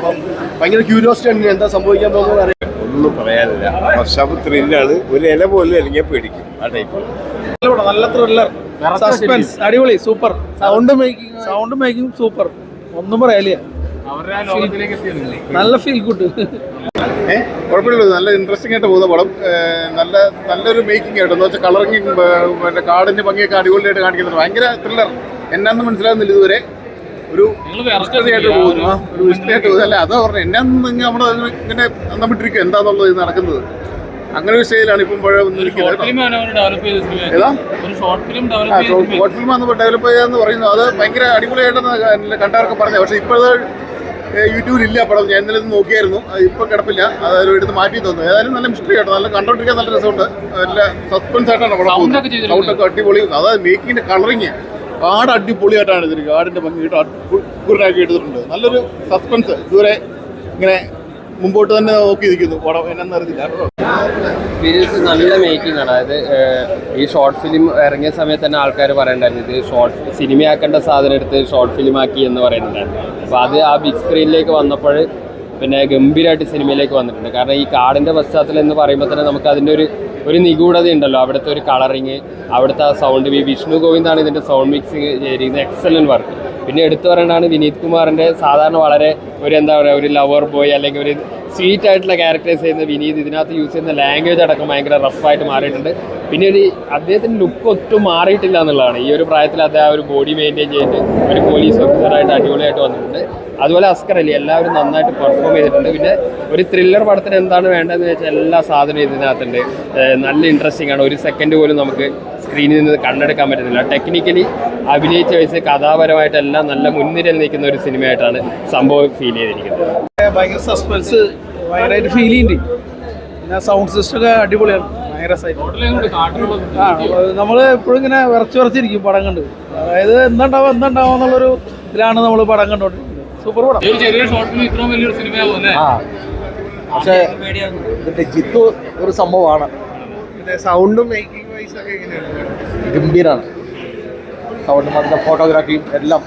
അപ്പം ഭയങ്കര ക്യൂരിയോസിറ്റി ആണ് എന്താ സംഭവിക്കാൻ പോകുന്നത് അറിയാം. ഒന്നും പറയാനില്ല. ഫസ്റ്റ് ത്രില്ലാണ്. ഒരു ഇല പോലും ഇറങ്ങിയാൽ പേടിക്കും ആ ടൈപ്പ്. നല്ല ത്രില്ലർ, സസ്പെൻസ്, അടിപൊളി, സൂപ്പർ. സൗണ്ട് മേക്കിംഗ് സൂപ്പർ, ഒന്നും പറയാനില്ല. നല്ല ഫീൽ ഗുഡ്. കുഴപ്പമില്ല, നല്ല ഇൻട്രസ്റ്റിംഗ് ആയിട്ട് പോകുന്ന പടം. നല്ലൊരു മേക്കിംഗ് ആയിട്ട് എന്ന് വെച്ചാൽ കളറിങ്, മറ്റേ കാടിന്റെ ഭംഗിയൊക്കെ അടിപൊളിയായിട്ട് കാണിക്കുന്നുണ്ട്. ഭയങ്കര ത്രില്ലർ. എന്നാന്ന് മനസ്സിലാകുന്നില്ല ഇതുവരെ. ഒരു മിസ്റ്ററിയായിട്ട് പോകുന്നു. ഒരു മിസ്റ്ററിയായിട്ട് പോകുന്നു. അല്ല അതാ പറഞ്ഞത്, എന്നാന്ന് നമ്മൾ ഇങ്ങനെ നമ്മിട്ടിരിക്കും എന്താന്നുള്ളത് ഇത് നടക്കുന്നത്. അങ്ങനെ ഒരു സ്റ്റേജിലാണ് ഇപ്പം ഷോർട്ട് ഫിലിം ഡെവലപ്പ് ചെയ്യാന്ന് പറയുന്നത്. അത് ഭയങ്കര അടിപൊളിയായിട്ടെന്ന് കണ്ടവർക്ക് പറഞ്ഞത്. പക്ഷേ ഇപ്പോൾ യൂട്യൂബിലില്ല പടം. ഞാൻ ഇന്നലെ നോക്കിയായിരുന്നു. ഇപ്പോൾ കിടപ്പില്ല. അതൊരു എടുത്ത് മാറ്റി തോന്നുന്നു. ഏതായാലും നല്ല മിസ്റ്ററി ആയിട്ട് നല്ല കണ്ടോണ്ടിരിക്കാൻ നല്ല രസമുണ്ട്. നല്ല സസ്പെൻസ് ആയിട്ടാണ് പടം പോകുന്നത്. സൗണ്ടൊക്കെ അടിപൊളി. അതായത് മേക്കിങ്ങിന്റെ കളറിങ് കാട് അടിപൊളിയായിട്ടാണ് എടുത്തിരിക്കുന്നത്. കാടിന്റെ ഭംഗിയിട്ട് അടിപൊളിയാക്കി എടുത്തിട്ടുണ്ട്. നല്ലൊരു സസ്പെൻസ്. ഇതുവരെ ഇങ്ങനെ മുമ്പോട്ട് തന്നെ നോക്കിയിരിക്കുന്നു പടം. എന്നറിയില്ല. നല്ല മേക്കിംഗ് ആണ്. അതായത് ഈ ഷോർട്ട് ഫിലിം ഇറങ്ങിയ സമയത്ത് തന്നെ ആൾക്കാർ പറയണ്ടായിരുന്നു ഇത് സിനിമയാക്കേണ്ട സാധനം എടുത്ത് ഷോർട്ട് ഫിലിം ആക്കി എന്ന് പറയുന്നുണ്ടായിരുന്നു. അപ്പോൾ അത് ആ ബിഗ് സ്ക്രീനിലേക്ക് വന്നപ്പോൾ പിന്നെ ഗംഭീരമായിട്ട് സിനിമയിലേക്ക് വന്നിട്ടുണ്ട്. കാരണം ഈ കാടിൻ്റെ പശ്ചാത്തലം എന്ന് പറയുമ്പോൾ തന്നെ നമുക്ക് അതിൻ്റെ ഒരു നിഗൂഢത ഉണ്ടല്ലോ. അവിടുത്തെ ഒരു കളറിങ്, അവിടുത്തെ ആ സൗണ്ട്. വിഷ്ണു ഗോവിന്ദാണ് ഇതിൻ്റെ സൗണ്ട് മിക്സിങ് ചെയ്തിരിക്കുന്നത്. Excellent work. പിന്നെ എടുത്തു പറയേണ്ടതാണ് വിനീത് കുമാറിൻ്റെ സാധാരണ വളരെ എന്താ പറയുക, ഒരു ലവർ ബോയ് അല്ലെങ്കിൽ ഒരു സ്വീറ്റ് ആയിട്ടുള്ള ക്യാരക്ടേഴ്സ് ചെയ്യുന്ന വിനീത് ഇതിനകത്ത് യൂസ് ചെയ്യുന്ന ലാംഗ്വേജ് അടക്കം ഭയങ്കര റഫായിട്ട് മാറിയിട്ടുണ്ട്. പിന്നെ അദ്ദേഹത്തിൻ്റെ ലുക്ക് ഒട്ടും മാറിയിട്ടില്ല എന്നുള്ളതാണ്. ഈ ഒരു പ്രായത്തിൽ അദ്ദേഹം ഒരു ബോഡി മെയിൻറ്റെയിൻ ചെയ്തിട്ട് ഒരു പോലീസ് ഓഫീസറായിട്ട് അടിപൊളിയായിട്ട് വന്നിട്ടുണ്ട്. അതുപോലെ അസ്കർ അലി എല്ലാവരും നന്നായിട്ട് പെർഫോം ചെയ്തിട്ടുണ്ട്. പിന്നെ ഒരു ത്രില്ലർ പടത്തിന് എന്താണ് വേണ്ടതെന്ന് വെച്ചാൽ എല്ലാ സാധനവും ഇതിനകത്തുണ്ട്. നല്ല ഇൻട്രസ്റ്റിംഗ് ആണ്. ഒരു സെക്കൻഡ് പോലും നമുക്ക് സ്ക്രീനിൽ നിന്ന് കണ്ണെടുക്കാൻ പറ്റുന്നില്ല. ടെക്നിക്കലി അഭിനയിച്ച വയസ്സ് കഥാപരമായിട്ടെല്ലാം നല്ല മുൻനിരയിൽ നിൽക്കുന്ന ഒരു സിനിമയായിട്ടാണ് സംഭവം ഫീൽ ചെയ്തിരിക്കുന്നത്. ഭയങ്കര സസ്പെൻസ് ഭയങ്കരമായിട്ട് ഫീൽ ചെയ്യുന്നുണ്ട്. പിന്നെ സൗണ്ട് സിസ്റ്റം ഒക്കെ അടിപൊളിയാണ്. ഭയങ്കര നമ്മൾ എപ്പോഴും ഇങ്ങനെ വിറച്ചിരിക്കും പടം കണ്ട്. അതായത് എന്തുണ്ടാവും എന്നുള്ളൊരു ഇതിലാണ് നമ്മൾ പടം കണ്ടോണ്ടിരിക്കുന്നത്. സൂപ്പർ പടം. പക്ഷേ ഇതിന്റെ ജിത്തു ഒരു സംഭവമാണ്. സൗണ്ടും മേക്കിംഗ് വൈസ് ഒക്കെ എങ്ങനെയാണ്? ഗംഭീരാണ്. സൗണ്ടും അതിന്റെ ഫോട്ടോഗ്രാഫിയും എല്ലാം